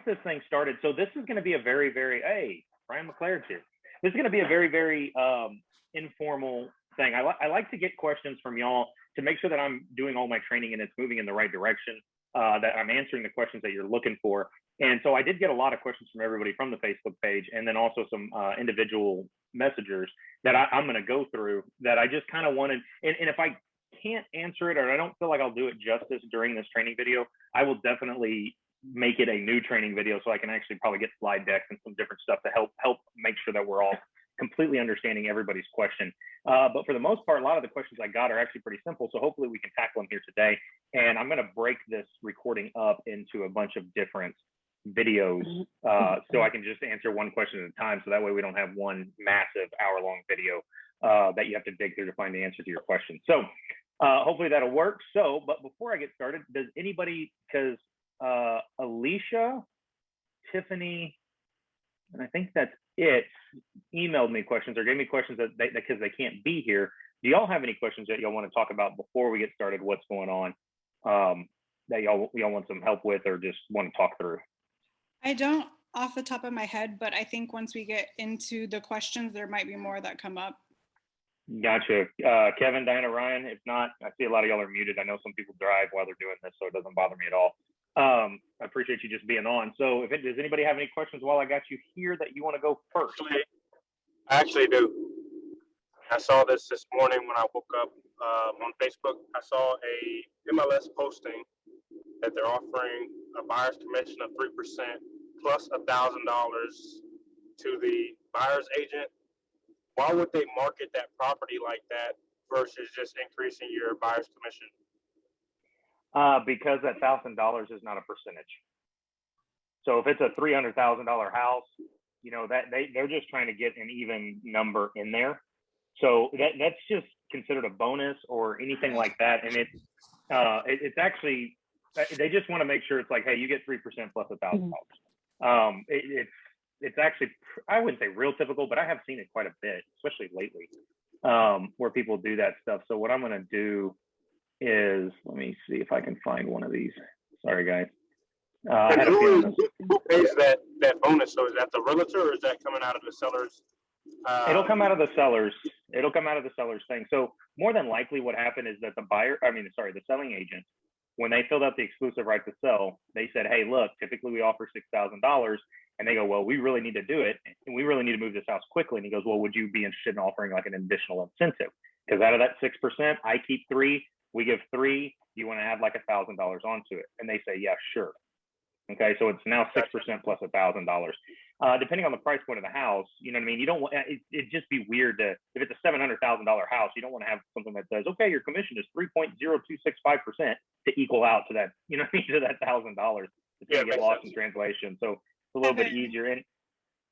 get this thing started. So this is going to be a very, very, hey, Brian McLaren here. This is going to be a very, very informal thing. I like to get questions from y'all to make sure that I'm doing all my training and it's moving in the right direction, that I'm answering the questions that you're looking for. And so I did get a lot of questions from everybody from the Facebook page, and then also some individual messengers that I'm going to go through that I just kind of wanted. And if I can't answer it, or I don't feel like I'll do it justice during this training video, I will definitely make it a new training video so I can actually probably get slide decks and some different stuff to help make sure that we're all completely understanding everybody's question. But for the most part, a lot of the questions I got are actually pretty simple. So hopefully we can tackle them here today. And I'm going to break this recording up into a bunch of different videos so I can just answer one question at a time. So that way we don't have one massive hour-long video that you have to dig through to find the answer to your question. So hopefully that'll work. So, but before I get started, does anybody, because Alicia, Tiffany, and I think that's it, emailed me questions or gave me questions that because they can't be here. Do y'all have any questions that y'all want to talk about before we get started? What's going on that y'all want some help with or just want to talk through? I don't off the top of my head, but I think once we get into the questions, there might be more that come up. Gotcha. Kevin, Diana, Ryan, if not, I see a lot of y'all are muted. I know some people drive while they're doing this, so it doesn't bother me at all. I appreciate you just being on. So does anybody have any questions while I got you here that you want to go first? I actually do. I saw this morning when I woke up on Facebook. I saw a MLS posting that they're offering a buyer's commission of 3% plus $1,000 to the buyer's agent. Why would they market that property like that versus just increasing your buyer's commission? Because that $1,000 is not a percentage. So if it's a $300,000 house, you know, that they're just trying to get an even number in there. So that's just considered a bonus or anything like that. And it's actually, they just want to make sure it's like, hey, you get 3% plus $1,000. It's actually, I wouldn't say real typical, but I have seen it quite a bit, especially lately, where people do that stuff. So what I'm going to do is, let me see if I can find one of these. Sorry, guys. Who pays that bonus? So is that the realtor or is that coming out of the seller's? It'll come out of the sellers. It'll come out of the seller's thing. So more than likely what happened is that the selling agent, when they filled out the exclusive right to sell, they said, hey, look, typically we offer $6,000. And they go, well, we really need to do it. And we really need to move this house quickly. And he goes, well, would you be interested in offering like an additional incentive? Because out of that 6%, I keep 3, we give 3, you want to add like $1,000 onto it? And they say, yeah, sure. Okay, so it's now 6% plus $1,000. Depending on the price point of the house, you know what I mean? You don't want it'd just be weird to, if it's a $700,000 house, you don't want to have something that says, okay, your commission is 3.0265% to equal out to that, you know what I mean, to that $1,000. It's going to get lost in translation. So it's a little bit easier. And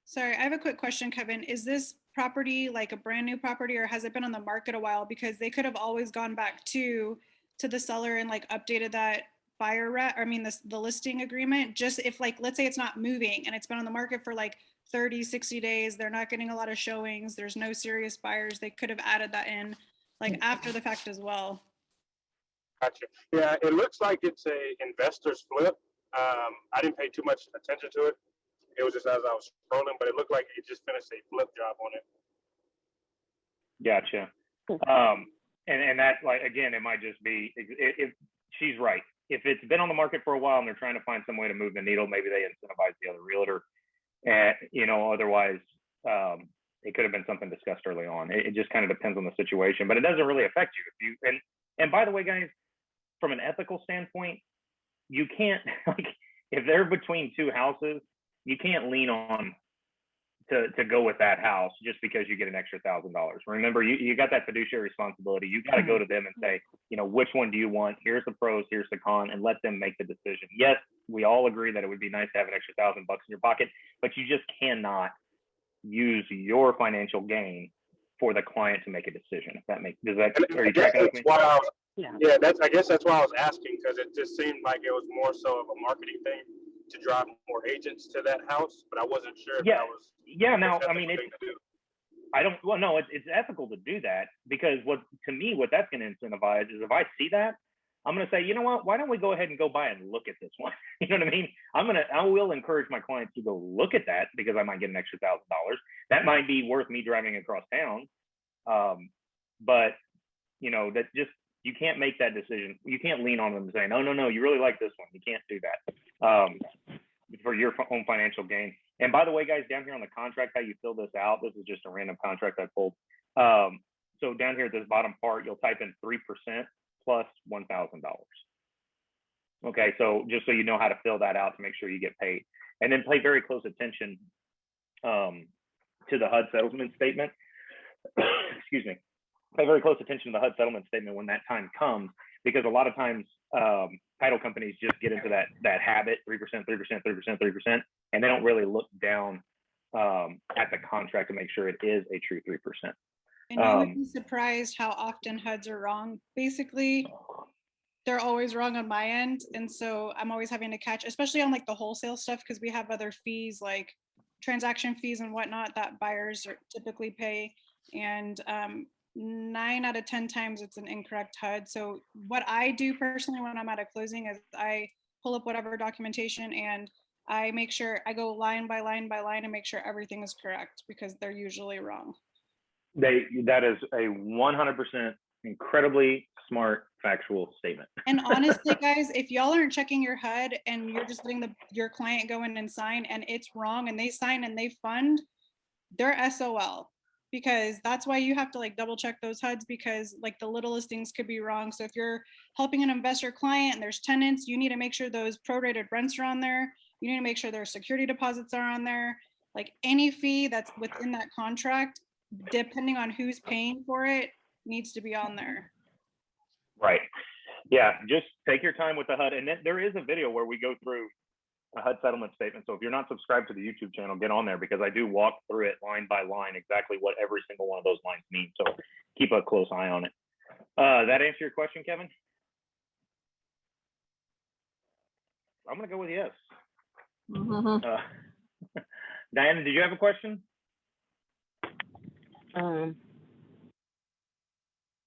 sorry, I have a quick question, Kevin. Is this property like a brand new property, or has it been on the market a while? Because they could have always gone back to the seller and like updated that the listing agreement, just if like, let's say it's not moving and it's been on the market for like 30, 60 days, they're not getting a lot of showings, there's no serious buyers, they could have added that in like after the fact as well. Gotcha. Yeah, it looks like it's a investor's flip. I didn't pay too much attention to it. It was just as I was scrolling, but it looked like it just finished a flip job on it. Gotcha. And that, like, again, it might just be, if she's right. If it's been on the market for a while and they're trying to find some way to move the needle, maybe they incentivize the other realtor. And, you know, otherwise, it could have been something discussed early on. It just kind of depends on the situation, but it doesn't really affect you. And by the way, guys, from an ethical standpoint, you can't, like, if they're between two houses, you can't lean on to go with that house just because you get an extra $1,000. Remember, you got that fiduciary responsibility. You got to go to them and say, you know, which one do you want? Here's the pros, here's the con, and let them make the decision. Yes, we all agree that it would be nice to have an extra $1,000 in your pocket, but you just cannot use your financial gain for the client to make a decision. If that makes, are you tracking with me? Yeah, I guess that's why I was asking, because it just seemed like it was more so of a marketing thing to drive more agents to that house, but I wasn't sure if that was. Yeah, now, I mean, it's ethical to do that, because what that's going to incentivize is if I see that, I'm going to say, you know what? Why don't we go ahead and go by and look at this one? You know what I mean? I will encourage my clients to go look at that because I might get an extra $1,000. That might be worth me driving across town. But you know, that just, you can't make that decision. You can't lean on them and say, no, you really like this one. You can't do that for your own financial gain. And by the way, guys, down here on the contract, how you fill this out, this is just a random contract I pulled. So down here at this bottom part, you'll type in 3% plus $1,000. Okay, so just so you know how to fill that out to make sure you get paid. And then pay very close attention to the HUD settlement statement. Excuse me. Pay very close attention to the HUD settlement statement when that time comes, because a lot of times title companies just get into that habit, 3%, 3%, 3%, 3%, and they don't really look down at the contract to make sure it is a true 3%. And you would be surprised how often HUDs are wrong. Basically, they're always wrong on my end. And so I'm always having to catch, especially on like the wholesale stuff, because we have other fees like transaction fees and whatnot that buyers typically pay. And 9 out of 10 times it's an incorrect HUD. So what I do personally when I'm at a closing is I pull up whatever documentation and I make sure I go line by line by line and make sure everything is correct, because they're usually wrong. That is a 100% incredibly smart factual statement. And honestly, guys, if y'all aren't checking your HUD and you're just letting your client go in and sign and it's wrong and they sign and they fund, they're SOL. Because that's why you have to like double check those HUDs, because like the littlest things could be wrong. So if you're helping an investor client and there's tenants, you need to make sure those prorated rents are on there. You need to make sure their security deposits are on there. Like any fee that's within that contract, depending on who's paying for it, needs to be on there. Right. Yeah, just take your time with the HUD. And then there is a video where we go through a HUD settlement statement. So if you're not subscribed to the YouTube channel, get on there, because I do walk through it line by line, exactly what every single one of those lines means. So keep a close eye on it. That answer your question, Kevin? I'm going to go with yes. Diana, did you have a question?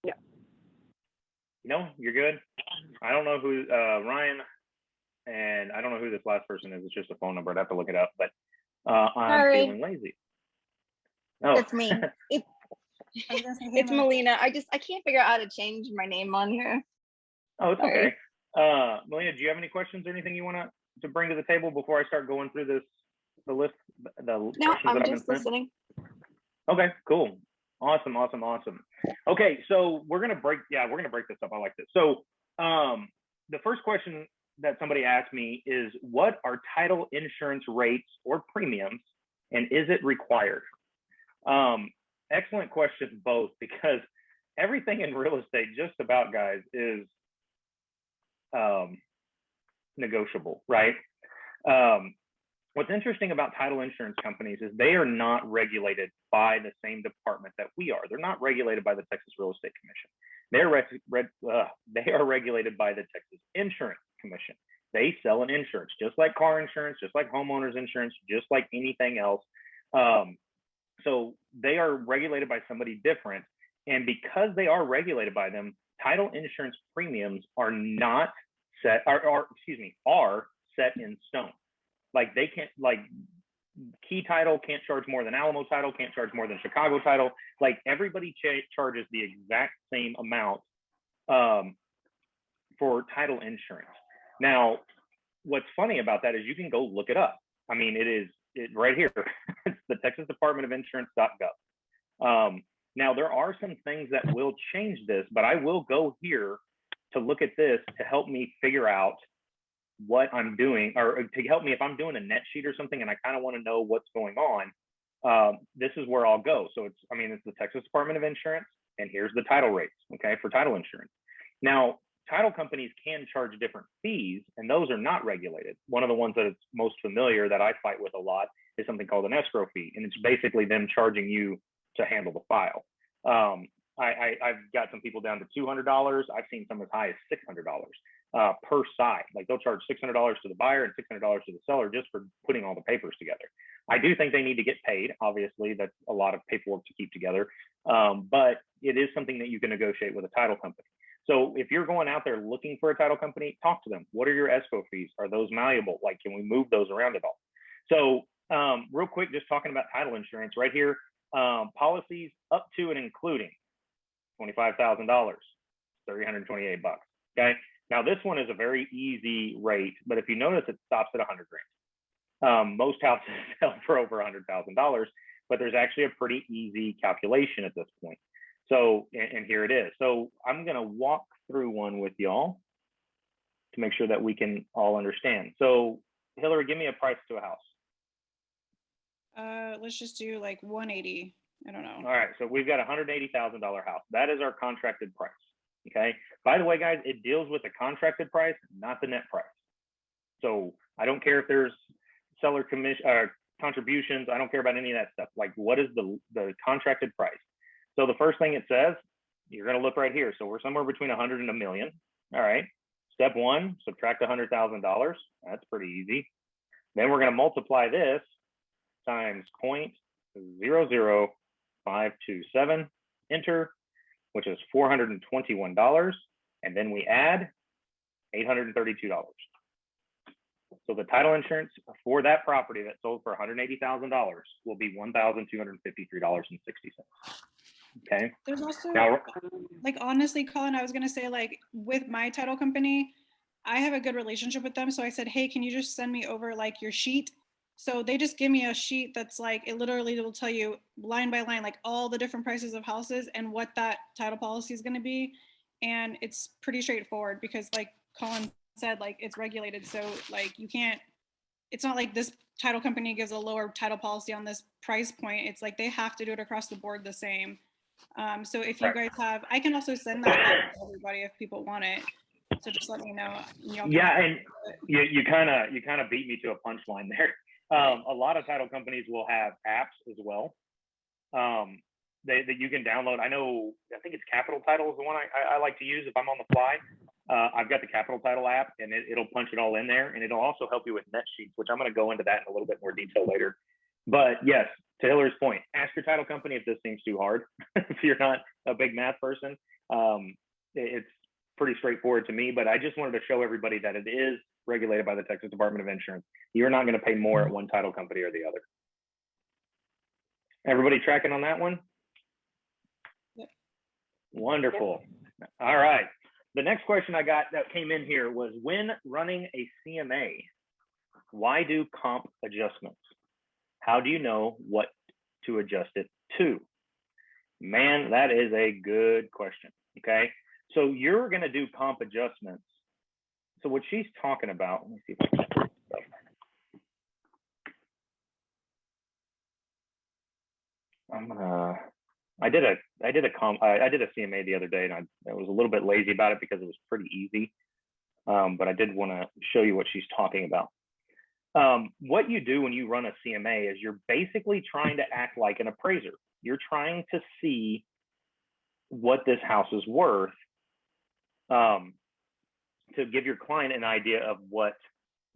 Yeah. No, you're good. I don't know who Ryan, and I don't know who this last person is. It's just a phone number. I'd have to look it up, but I'm feeling lazy. Oh, It's me. It's Melina. I can't figure out how to change my name on here. Oh, it's okay. Melina, do you have any questions or anything you want to bring to the table before I start going through the list? No, I'm just listening. Okay, cool. Awesome. Okay, so we're gonna break this up. I like this. So the first question that somebody asked me is, what are title insurance rates or premiums, and is it required? Excellent question, both, because everything in real estate, just about, guys, is negotiable, right? What's interesting about title insurance companies is they are not regulated by the same department that we are. They're not regulated by the Texas Real Estate Commission. They are regulated by the Texas Insurance Commission. They sell an insurance, just like car insurance, just like homeowners insurance, just like anything else. So they are regulated by somebody different. And because they are regulated by them, title insurance premiums are not set, are set in stone. Like they can't, like Key Title can't charge more than Alamo Title, can't charge more than Chicago Title. Like everybody charges the exact same amount for title insurance. Now, what's funny about that is you can go look it up. I mean, it's right here. It's the Texas Department of Insurance.gov. Now, there are some things that will change this, but I will go here to look at this to help me figure out what I'm doing, or to help me if I'm doing a net sheet or something and I kind of want to know what's going on. This is where I'll go. So it's the Texas Department of Insurance, and here's the title rates, okay, for title insurance. Now, title companies can charge different fees, and those are not regulated. One of the ones that is most familiar that I fight with a lot is something called an escrow fee, and it's basically them charging you to handle the file. I've got some people down to $200. I've seen some as high as $600 per side. Like they'll charge $600 to the buyer and $600 to the seller just for putting all the papers together. I do think they need to get paid. Obviously, that's a lot of paperwork to keep together, but it is something that you can negotiate with a title company. So if you're going out there looking for a title company, talk to them. What are your escrow fees? Are those malleable? Like, can we move those around at all? So real quick, just talking about title insurance right here, policies up to and including $25,000, $328. Okay. Now this one is a very easy rate, but if you notice, it stops at 100 grand. Most houses sell for over $100,000, but there's actually a pretty easy calculation at this point. So, and here it is. So I'm going to walk through one with y'all to make sure that we can all understand. So Hillary, give me a price to a house. Let's just do like 180. I don't know. All right. So we've got a $180,000 house. That is our contracted price. Okay. By the way, guys, it deals with the contracted price, not the net price. So I don't care if there's seller commission or contributions. I don't care about any of that stuff. Like, what is the contracted price? So the first thing it says, you're going to look right here. So we're somewhere between 100 and a million. All right. Step one, subtract $100,000. That's pretty easy. Then we're going to multiply this times 0.00527, enter, which is $421. And then we add $832. So the title insurance for that property that sold for $180,000 will be $1,253.60. Okay. There's also, now, like, honestly, Colin, I was going to say, like, with my title company, I have a good relationship with them. So I said, hey, can you just send me over like your sheet? So they just give me a sheet that's like, it literally will tell you line by line, like all the different prices of houses and what that title policy is going to be. And it's pretty straightforward because, like Colin said, like, it's regulated. So like, you can't, it's not like this title company gives a lower title policy on this price point. It's like they have to do it across the board the same. So if you guys have, I can also send that out to everybody if people want it. So just let me know. Yeah, and you kind of beat me to a punchline there. A lot of title companies will have apps as well that you can download. I think it's Capital Title is the one I like to use if I'm on the fly. I've got the Capital Title app, and it'll punch it all in there, and it'll also help you with net sheets, which I'm going to go into that in a little bit more detail later. But yes, to Hillary's point, ask your title company if this seems too hard. If you're not a big math person, it's pretty straightforward to me, but I just wanted to show everybody that it is regulated by the Texas Department of Insurance. You're not going to pay more at one title company or the other. Everybody tracking on that one? Yep. Wonderful. Yep. All right. The next question I got that came in here was, when running a CMA, why do comp adjustments? How do you know what to adjust it to? Man, that is a good question. Okay. So you're going to do comp adjustments. So what she's talking about, let me see if I can. I did a CMA the other day, and I was a little bit lazy about it because it was pretty easy. But I did want to show you what she's talking about. What you do when you run a CMA is you're basically trying to act like an appraiser. You're trying to see what this house is worth, to give your client an idea of what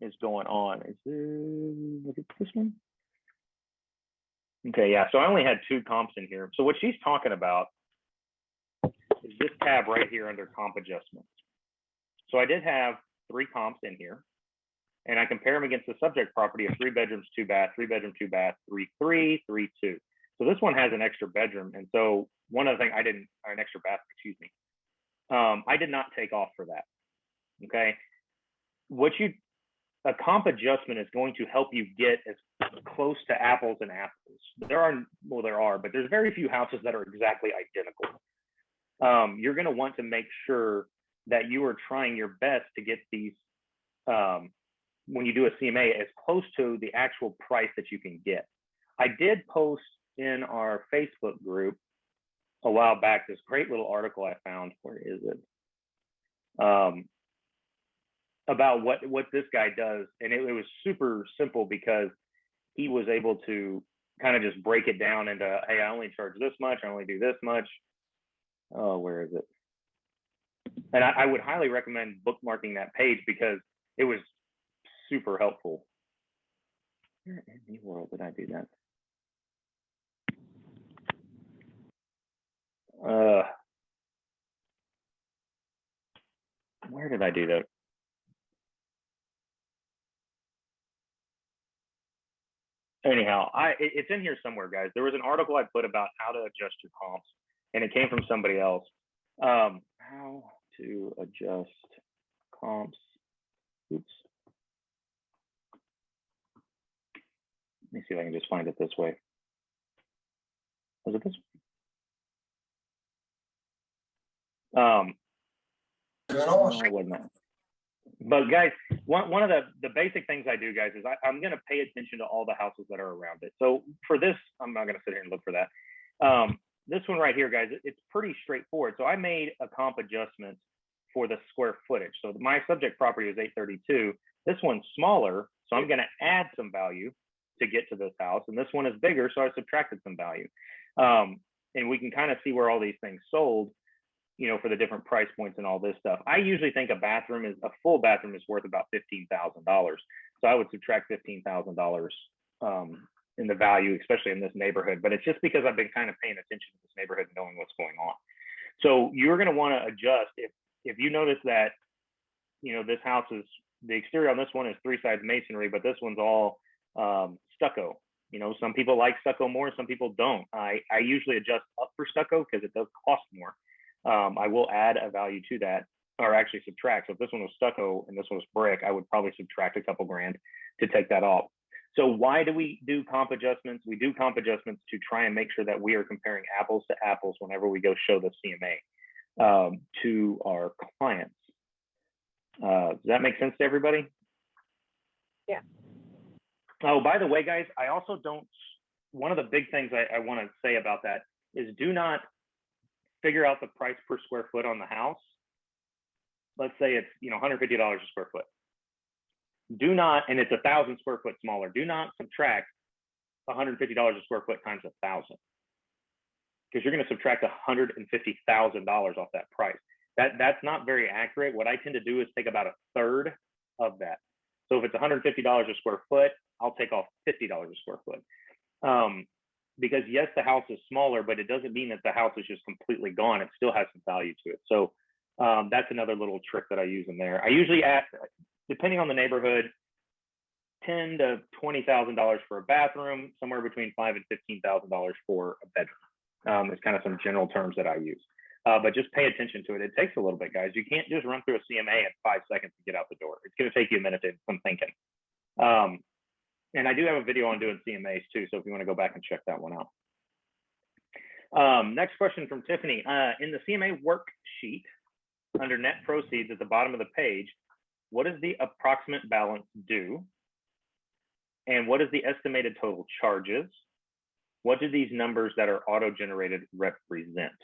is going on. Is it this one? Okay, yeah, so I only had 2 comps in here. So what she's talking about is this tab right here under comp adjustments. So I did have 3 comps in here, and I compare them against the subject property of 3 bedrooms, 2 bath, 3 bedroom, 2 bath, 3-3, 3-2. So this one has an extra bedroom. And so one of the things an extra bath, excuse me. I did not take off for that. Okay. A comp adjustment is going to help you get as close to apples and apples. There are, but there's very few houses that are exactly identical. You're going to want to make sure that you are trying your best to get these, when you do a CMA, as close to the actual price that you can get. I did post in our Facebook group a while back this great little article I found. Where is it? About what this guy does, and it was super simple because he was able to kind of just break it down into, hey, I only charge this much, I only do this much. Oh, where is it? And I would highly recommend bookmarking that page because it was super helpful. Where in the world did I do that? where did I do that? Anyhow, it's in here somewhere, guys. There was an article I put about how to adjust your comps, and it came from somebody else. How to adjust comps. Oops. Let me see if I can just find it this way. Was it this? No, it wasn't that. But guys, one of the basic things I do, guys, is I'm going to pay attention to all the houses that are around it. So for this, I'm not going to sit here and look for that. This one right here, guys, it's pretty straightforward. So I made a comp adjustment for the square footage. So my subject property is 832. This one's smaller, so I'm going to add some value to get to this house. And this one is bigger, so I subtracted some value. And we can kind of see where all these things sold, you know, for the different price points and all this stuff. I usually think a full bathroom is worth about $15,000. So I would subtract $15,000 in the value, especially in this neighborhood. But it's just because I've been kind of paying attention to this neighborhood and knowing what's going on. So you're going to want to adjust if you notice that, you know, this house is, the exterior on this one is 3 sides masonry, but this one's all stucco. You know, some people like stucco more, some people don't. I usually adjust up for stucco because it does cost more. I will add a value to that, or actually subtract. So if this one was stucco and this one was brick, I would probably subtract a couple grand to take that off. So why do we do comp adjustments? We do comp adjustments to try and make sure that we are comparing apples to apples whenever we go show the CMA to our clients. Does that make sense to everybody? Yeah. Oh, by the way, guys, I also don't, one of the big things I want to say about that is do not figure out the price per square foot on the house. Let's say it's, you know, $150 a square foot. Do not, and it's 1,000 square foot smaller, do not subtract $150 a square foot times 1,000, because you're going to subtract $150,000 off that price. That's not very accurate. What I tend to do is take about 1/3 of that. So if it's $150 a square foot, I'll take off $50 a square foot. Because yes, the house is smaller, but it doesn't mean that the house is just completely gone. It still has some value to it. So that's another little trick that I use in there. I usually ask, depending on the neighborhood, $10,000 to $20,000 for a bathroom, somewhere between $5,000 and $15,000 for a bedroom. It's kind of some general terms that I use. But just pay attention to it. It takes a little bit, guys. You can't just run through a CMA in 5 seconds to get out the door. It's going to take you a minute to some thinking. And I do have a video on doing CMAs too, so if you want to go back and check that one out. Next question from Tiffany. In the CMA worksheet, under net proceeds at the bottom of the page, what is the approximate balance due? And what is the estimated total charges? What do these numbers that are auto-generated represent?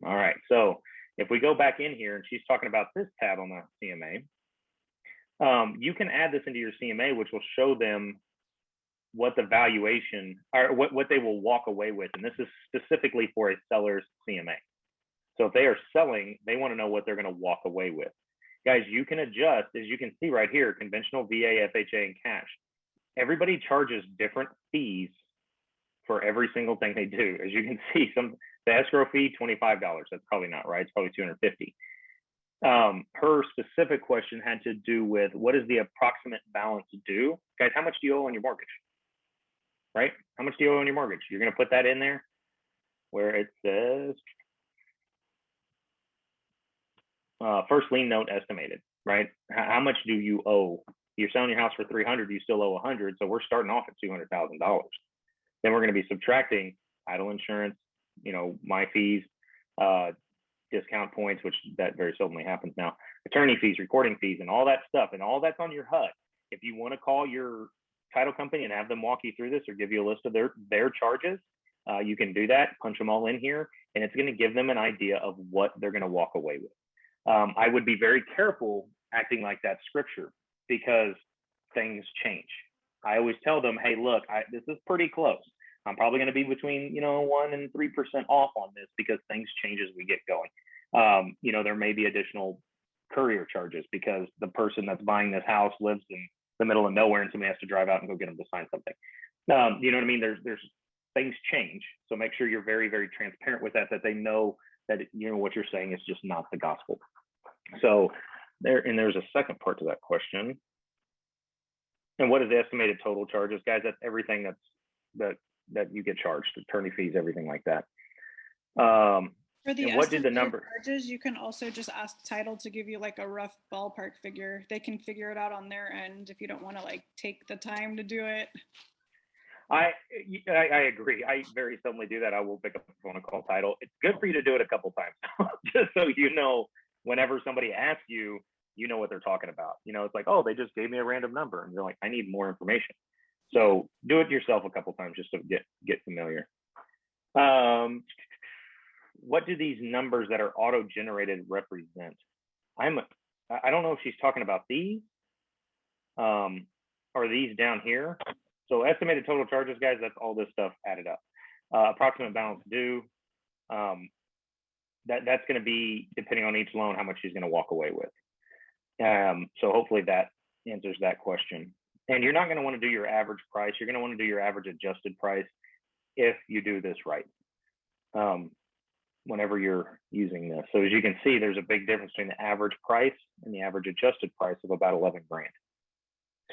All right, so if we go back in here and she's talking about this tab on the CMA, you can add this into your CMA, which will show them what the valuation or what they will walk away with. And this is specifically for a seller's CMA. So if they are selling, they want to know what they're going to walk away with. Guys, you can adjust, as you can see right here, conventional, VA, FHA, and cash. Everybody charges different fees for every single thing they do. As you can see, the escrow fee, $25. That's probably not right. It's probably $250. Her specific question had to do with what is the approximate balance due? Guys, how much do you owe on your mortgage? Right? How much do you owe on your mortgage? You're going to put that in there where it says first lien note estimated, right? How much do you owe? You're selling your house for $300, you still owe 100, so we're starting off at $200,000. Then we're going to be subtracting title insurance, you know, my fees, discount points, which that very seldomly happens now, attorney fees, recording fees, and all that stuff, and all that's on your HUD. If you want to call your title company and have them walk you through this or give you a list of their charges, you can do that, punch them all in here, and it's going to give them an idea of what they're going to walk away with. I would be very careful acting like that scripture because things change. I always tell them, hey, look, this is pretty close. I'm probably going to be between, 1% and 3% off on this because things change as we get going. There may be additional courier charges because the person that's buying this house lives in the middle of nowhere and somebody has to drive out and go get them to sign something. You know what I mean? There's things change. So make sure you're very, very transparent with that they know that, what you're saying is just not the gospel. So there's a second part to that question. And what is the estimated total charges, guys? That's everything that you get charged, attorney fees, everything like that. For the and what did the estimated number? charges, you can also just ask title to give you like a rough ballpark figure. They can figure it out on their end if you don't want to like take the time to do it. I agree. I very seldomly do that. I will pick up the phone and call title. It's good for you to do it a couple times, just so you know whenever somebody asks you, you know what they're talking about. You know, it's like, oh, they just gave me a random number, and you're like, I need more information. So do it yourself a couple times just to get familiar. What do these numbers that are auto-generated represent? I don't know if she's talking about these or these down here. So estimated total charges, guys, that's all this stuff added up. Approximate balance due, that's going to be, depending on each loan, how much she's going to walk away with. So hopefully that answers that question. And you're not going to want to do your average price. You're going to want to do your average adjusted price if you do this right, whenever you're using this. So as you can see, there's a big difference between the average price and the average adjusted price of about 11 grand.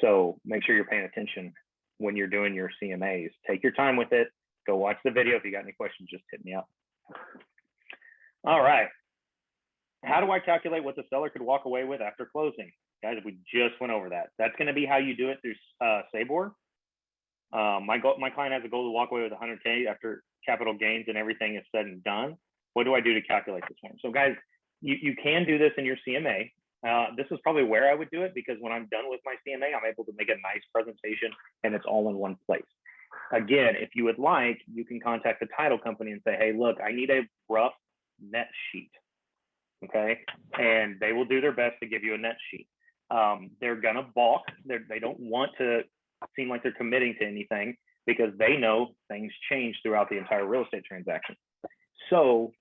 So make sure you're paying attention when you're doing your CMAs. Take your time with it. Go watch the video. If you got any questions, just hit me up. All right. How do I calculate what the seller could walk away with after closing? Guys, we just went over that. That's going to be how you do it through Sabor. My client has a goal to walk away with 100K after capital gains and everything is said and done. What do I do to calculate this one? So guys, you can do this in your CMA. This is probably where I would do it, because when I'm done with my CMA, I'm able to make a nice presentation and it's all in one place. Again, if you would like, you can contact the title company and say, hey, look, I need a rough net sheet. Okay. And they will do their best to give you a net sheet. They're going to balk. They don't want to seem like they're committing to anything, because they know things change throughout the entire real estate transaction. So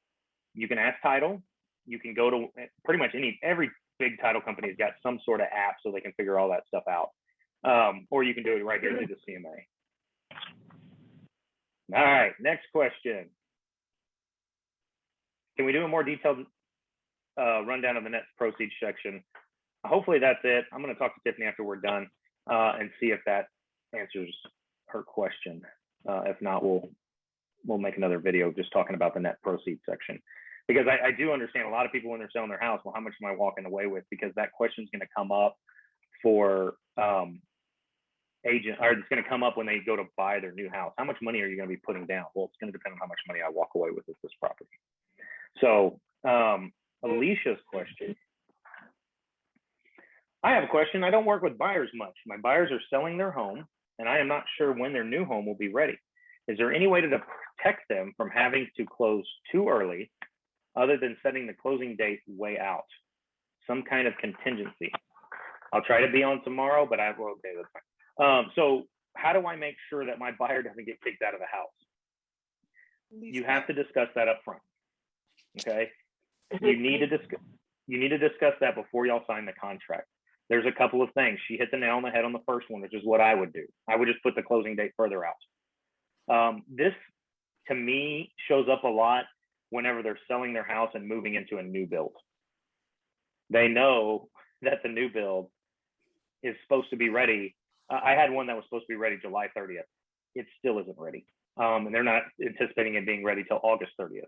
you can ask title. You can go to pretty much every big title company has got some sort of app so they can figure all that stuff out. Or you can do it right here through the CMA. All right, next question. Can we do a more detailed rundown of the net proceeds section? Hopefully that's it. I'm going to talk to Tiffany after we're done and see if that answers her question. If not, we'll make another video just talking about the net proceeds section. Because I do understand a lot of people when they're selling their house, well, how much am I walking away with? Because that question is going to come up for agent, or it's going to come up when they go to buy their new house. How much money are you going to be putting down? Well, it's going to depend on how much money I walk away with this property. So Alicia's question. I have a question. I don't work with buyers much. My buyers are selling their home, and I am not sure when their new home will be ready. Is there any way to protect them from having to close too early, other than setting the closing date way out? Some kind of contingency. I'll try to be on tomorrow, but okay, that's fine. So how do I make sure that my buyer doesn't get kicked out of the house? You have to discuss that up front. Okay. You need to discuss that before y'all sign the contract. There's a couple of things. She hit the nail on the head on the first one, which is what I would do. I would just put the closing date further out. This, to me, shows up a lot whenever they're selling their house and moving into a new build. They know that the new build is supposed to be ready. I had one that was supposed to be ready July 30th. It still isn't ready. And they're not anticipating it being ready till August 30th.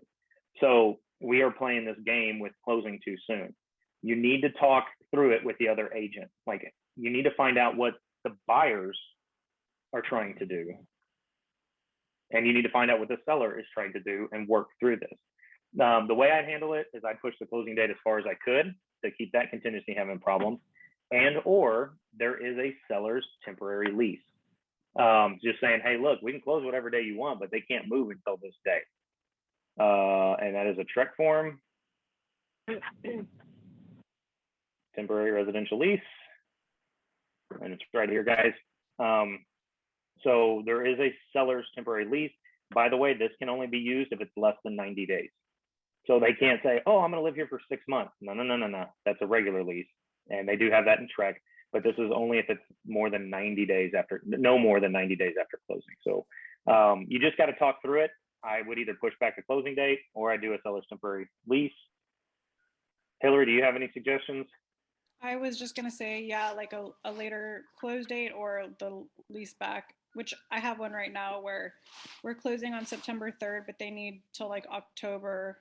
So we are playing this game with closing too soon. You need to talk through it with the other agent. Like, you need to find out what the buyers are trying to do. And you need to find out what the seller is trying to do and work through this. The way I'd handle it is I'd push the closing date as far as I could to keep that contingency having problems. And or there is a seller's temporary lease. Just saying, hey, look, we can close whatever day you want, but they can't move until this day. And that is a TREC form. Temporary residential lease. And it's right here, guys. So there is a seller's temporary lease. By the way, this can only be used if it's less than 90 days. So they can't say, oh, I'm going to live here for 6 months. No. That's a regular lease. And they do have that in TREC, but this is only if it's more than 90 days after, no more than 90 days after closing. So you just got to talk through it. I would either push back the closing date or I do a seller's temporary lease. Hillary, do you have any suggestions? I was just gonna say, yeah, like a later close date or the lease back, which I have one right now where we're closing on September 3rd, but they need till like October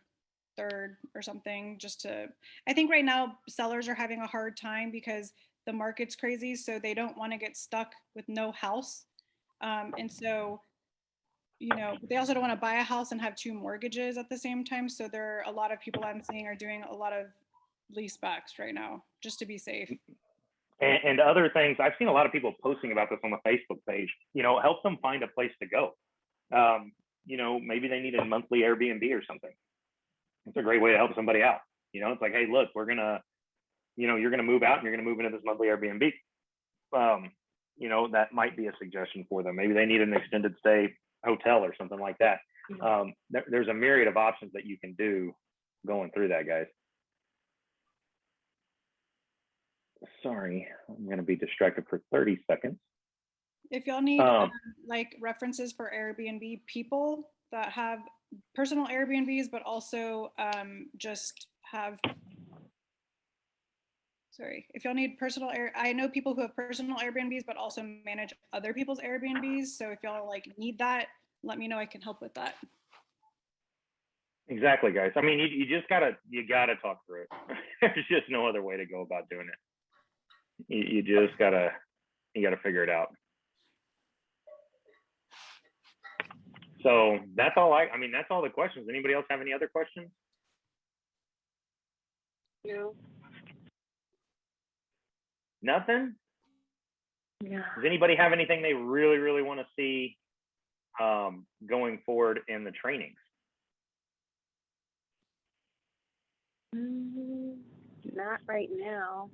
3rd or something just to, I think right now sellers are having a hard time because the market's crazy, so they don't want to get stuck with no house. And so, you know, they also don't want to buy a house and have two mortgages at the same time. So there are a lot of people I'm seeing are doing a lot of lease backs right now just to be safe. And other things, I've seen a lot of people posting about this on the Facebook page. You know, help them find a place to go. You know, maybe they need a monthly Airbnb or something. It's a great way to help somebody out. You know, it's like, hey, look, we're gonna, you know, you're gonna move out and you're gonna move into this monthly Airbnb. You know, that might be a suggestion for them. Maybe they need an extended stay hotel or something like that. There's a myriad of options that you can do going through that, guys. Sorry, I'm going to be distracted for 30 seconds. If y'all need like references for Airbnb people that have personal Airbnbs, but also just have, sorry, if y'all need personal I know people who have personal Airbnbs, but also manage other people's Airbnbs. So if y'all like need that, let me know. I can help with that. Exactly, guys. I mean, you just gotta talk through it. There's just no other way to go about doing it. You just gotta figure it out. So that's all I mean, that's all the questions. Anybody else have any other questions? No. Nothing? Yeah. Does anybody have anything they really, really want to see going forward in the trainings? Not right now.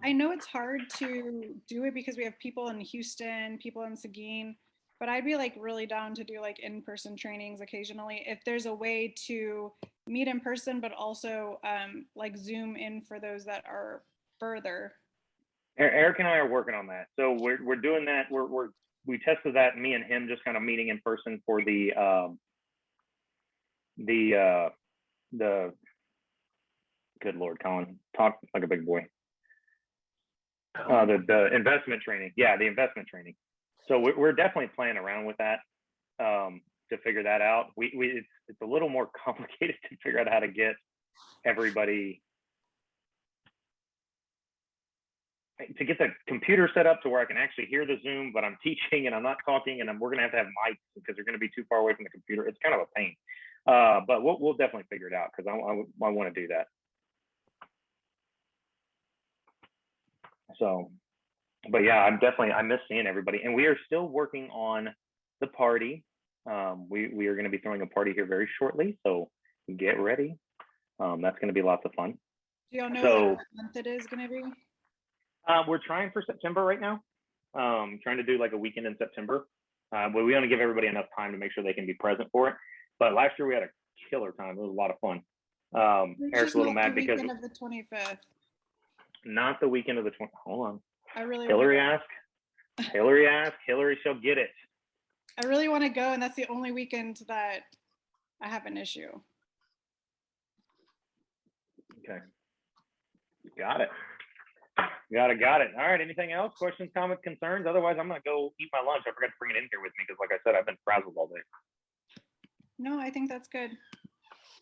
I know it's hard to do it because we have people in Houston, people in Seguin, but I'd be like really down to do like in-person trainings occasionally if there's a way to meet in person, but also like Zoom in for those that are further. Eric and I are working on that. So we're doing that. We tested that, me and him just kind of meeting in person for the good Lord, Colin, talk like a big boy. The investment training. Yeah, the investment training. So we're definitely playing around with that to figure that out. It's a little more complicated to figure out how to get everybody to get the computer set up to where I can actually hear the Zoom, but I'm teaching and I'm not talking, and we're gonna have mics because they're gonna be too far away from the computer. It's kind of a pain, but we'll definitely figure it out because I want to do that. So, but yeah, I miss seeing everybody, and we are still working on the party. We are going to be throwing a party here very shortly, so get ready. That's going to be lots of fun. Do y'all know what month it is going to be? We're trying for September right now. Trying to do like a weekend in September. But we want to give everybody enough time to make sure they can be present for it. But last year we had a killer time. It was a lot of fun. Eric's a little mad because of the 25th. Not the weekend of the 20th. Hold on. I really Hillary asked. Hillary shall get it. I really want to go, and that's the only weekend that I have an issue. Okay. Got it. Got it. All right. Anything else? Questions, comments, concerns? Otherwise, I'm going to go eat my lunch. I forgot to bring it in here with me because, like I said, I've been frazzled all day. No, I think that's good.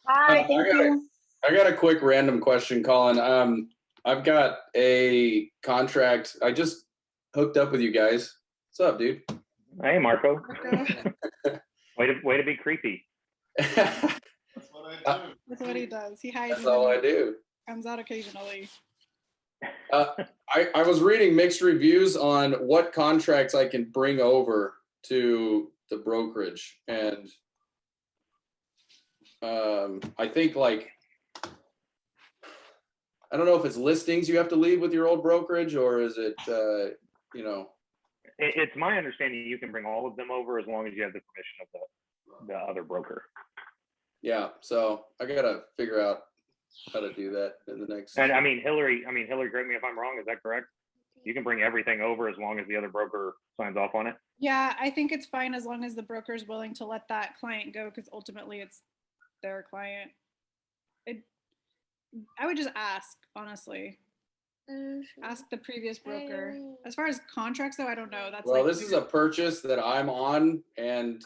Hi, thank you. I got a quick random question, Colin. I've got a contract. I just hooked up with you guys. What's up, dude? Hey, Marco. way to be creepy. That's what I do. That's what he does. He hides. That's all I do. Comes out occasionally. I was reading mixed reviews on what contracts I can bring over to the brokerage, and I think like I don't know if it's listings you have to leave with your old brokerage, or is it It's my understanding you can bring all of them over as long as you have the permission of the other broker. Yeah, so I gotta figure out how to do that in the next. And Hillary, correct me if I'm wrong. Is that correct? You can bring everything over as long as the other broker signs off on it. Yeah, I think it's fine as long as the broker is willing to let that client go, because ultimately it's their client. I would just ask, honestly. Ask the previous broker. As far as contracts though, I don't know. That's Well, like this is a purchase that I'm on and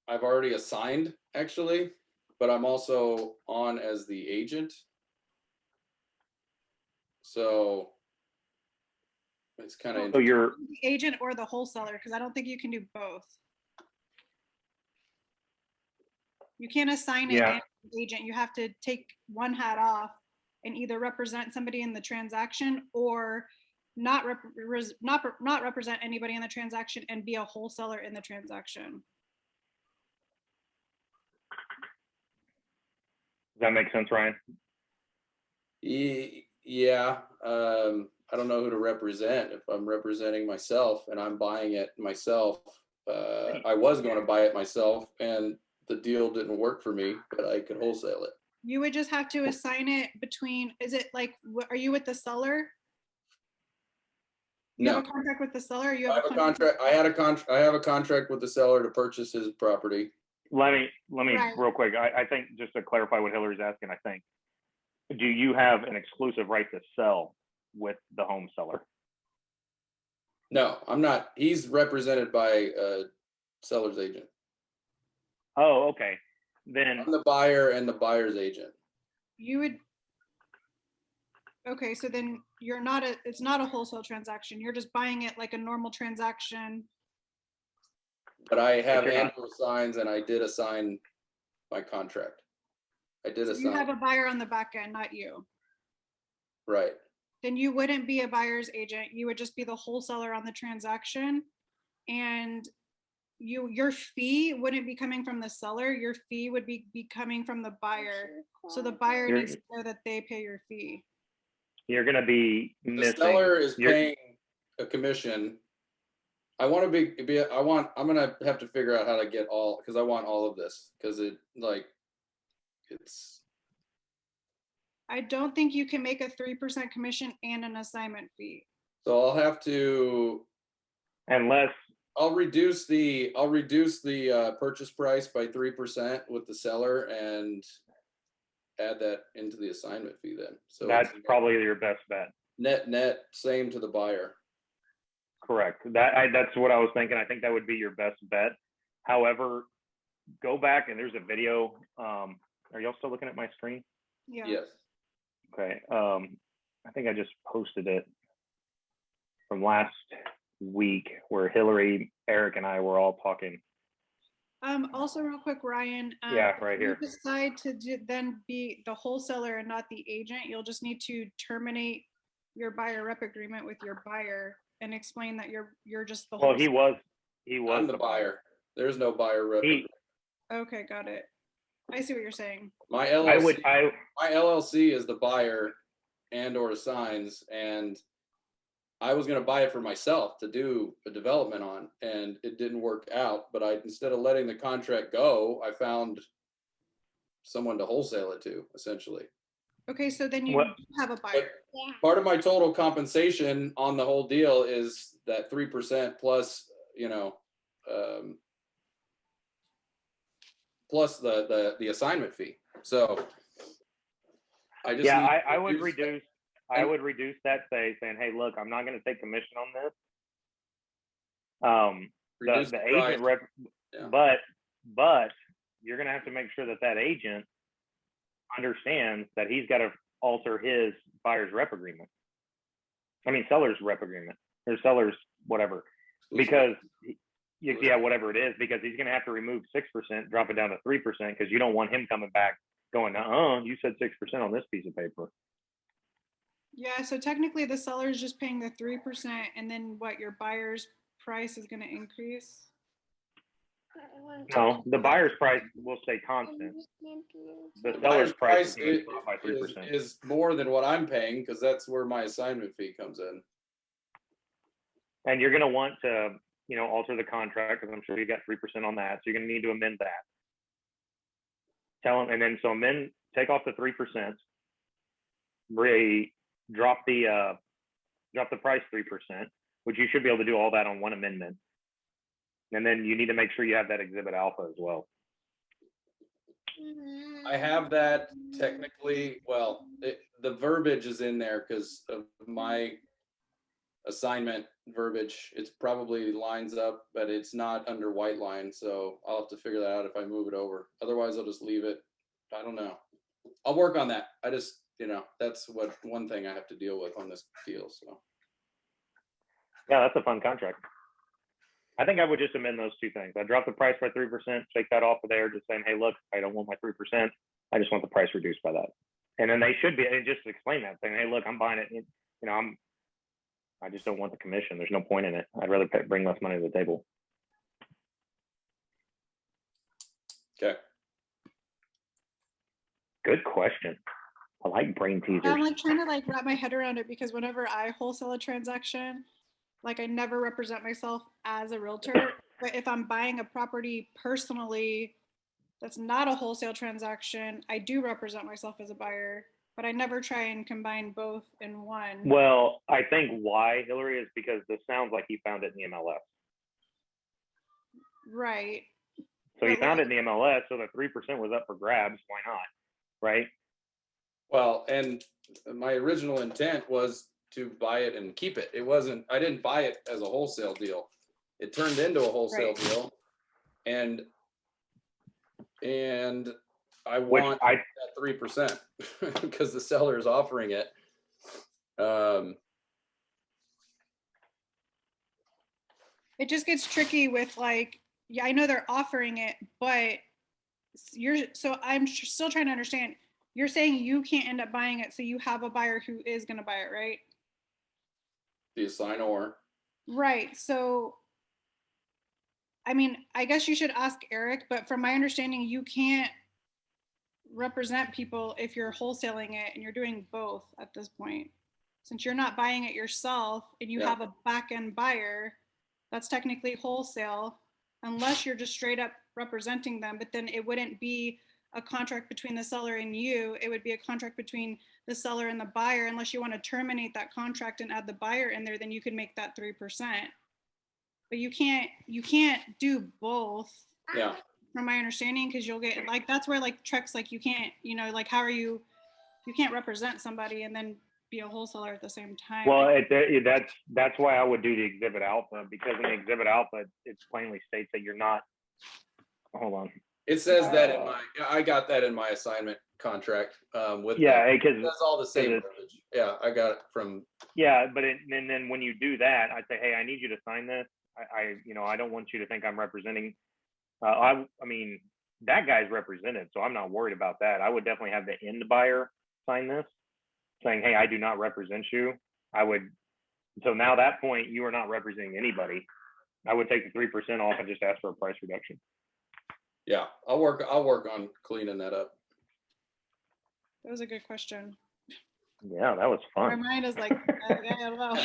I've already assigned actually, but I'm also on as the agent. So it's kind of So you're, the agent or the wholesaler, because I don't think you can do both. You can't assign it Yeah. and agent. You have to take one hat off and either represent somebody in the transaction or not represent anybody in the transaction and be a wholesaler in the transaction. does that make sense, Ryan? Yeah. I don't know who to represent. If I'm representing myself and I'm buying it myself, I was going to buy it myself and the deal didn't work for me, but I could wholesale it. You would just have to assign it between, is it like, are you with the seller? You No, have a contract with the seller? Or you I have have a contract. I have a contract with the seller to purchase his property. Let me Right. real quick. I think just to clarify what Hillary's asking, I think, do you have an exclusive right to sell with the home seller? No, I'm not. He's represented by a seller's agent. Oh, okay. Then I'm the buyer and the buyer's agent. You would, okay, so then you're not it's not a wholesale transaction. You're just buying it like a normal transaction. But I have you're not. annual signs and I did assign my contract. I did So you have assign, a buyer on the back end, not you. right. Then you wouldn't be a buyer's agent. You would just be the wholesaler on the transaction. And your fee wouldn't be coming from the seller. Your fee would be coming from the buyer. So the buyer You're- needs to know that they pay your fee. You're going to be The missing. seller is you're- paying a commission. I'm going to have to figure out how to get all, because I want all of this, because it's, I don't think you can make a 3% commission and an assignment fee. so I'll have to, Unless I'll reduce the purchase price by 3% with the seller and add that into the assignment fee then. So that's it's probably your best bet. net same to the buyer. Correct. That's what I was thinking. I think that would be your best bet. However, go back and there's a video. Are y'all still looking at my screen? Yeah. Yes. Okay. I think I just posted it from last week where Hillary, Eric, and I were all talking. Also real quick, Ryan. Yeah, right if here. you decide to then be the wholesaler and not the agent, you'll just need to terminate your buyer rep agreement with your buyer and explain that you're just the Well, he wholesaler. was I'm the buyer. There's no buyer rep. Okay, got it. I see what you're saying. My I LLC, would my LLC is the buyer and or assigns, and I was going to buy it for myself to do a development on, and it didn't work out. But instead of letting the contract go, I found someone to wholesale it to, essentially. Okay, so then you What- have a buyer. Part of my total compensation on the whole deal is that 3% plus, plus the assignment fee. So I just yeah, need to I would reduce that. reduce. I would reduce that, saying, hey, look, I'm not going to take commission on this. Reduce The the agent price. rep, Yeah. but you're going to have to make sure that agent understands that he's got to alter his buyer's rep agreement. I mean, seller's rep agreement or seller's whatever, because whatever it is, because he's going to have to remove 6%, drop it down to 3%, because you don't want him coming back going, you said 6% on this piece of paper. Yeah, so technically the seller is just paying the 3%, and then what, your buyer's price is going to increase? No, the buyer's price will stay constant. The The seller's buyer's price is price going to drop by 3%. is more than what I'm paying, because that's where my assignment fee comes in. And you're going to want to, alter the contract, because I'm sure you got 3% on that. So you're going to need to amend that. Tell them, and then take off the 3%, drop the price 3%, which you should be able to do all that on one amendment. And then you need to make sure you have that exhibit alpha as well. I have that technically, well, the verbiage is in there because of my assignment verbiage. It's probably lines up, but it's not under white line. So I'll have to figure that out if I move it over. Otherwise, I'll just leave it. I don't know. I'll work on that. I just, that's one thing I have to deal with on this deal. So. Yeah, that's a fun contract. I think I would just amend those two things. I drop the price by 3%, take that off of there, just saying, hey, look, I don't want my 3%. I just want the price reduced by that. And then they should be, and just explain that, saying, hey, look, I'm buying it. I just don't want the commission. There's no point in it. I'd rather bring less money to the table. Okay. Good question. I like brain teasers. I'm like trying to wrap my head around it because whenever I wholesale a transaction, I never represent myself as a realtor. But if I'm buying a property personally, that's not a wholesale transaction, I do represent myself as a buyer, but I never try and combine both in one. Well, I think why, Hillary, is because this sounds like he found it in the MLS. Right. So he found it in the MLS, so the 3% was up for grabs. Why not? Right? Well, and my original intent was to buy it and keep it. I didn't buy it as a wholesale deal. It turned into a wholesale deal. And I want that 3% because the seller is offering it. It just gets tricky with yeah, I know they're offering it, but I'm still trying to understand. You're saying you can't end up buying it, so you have a buyer who is going to buy it, right? The assignor. Right. So, I mean, I guess you should ask Eric, but from my understanding, you can't represent people if you're wholesaling it and you're doing both at this point. Since you're not buying it yourself and you have a back-end buyer, that's technically wholesale, unless you're just straight up representing them, but then it wouldn't be a contract between the seller and you. It would be a contract between the seller and the buyer. Unless you want to terminate that contract and add the buyer in there, then you can make that 3%. But you can't do both. Yeah. From my understanding, because you'll get that's where Trex, you can't, how are you can't represent somebody and then be a wholesaler at the same time. Well, that's why I would do the exhibit alpha, because in the exhibit alpha, it plainly states that you're not. Hold on. It says that I got that in my assignment contract with because that's all the same verbiage. Yeah, I got it from. Yeah, but and then when you do that, I say, hey, I need you to sign this. I don't want you to think I'm representing. I mean, that guy's represented, so I'm not worried about that. I would definitely have the end buyer sign this, saying, hey, I do not represent you. So now at that point, you are not representing anybody. I would take the 3% off and just ask for a price reduction. Yeah, I'll work on cleaning that up. That was a good question. Yeah, that was fun. My mind is I don't know.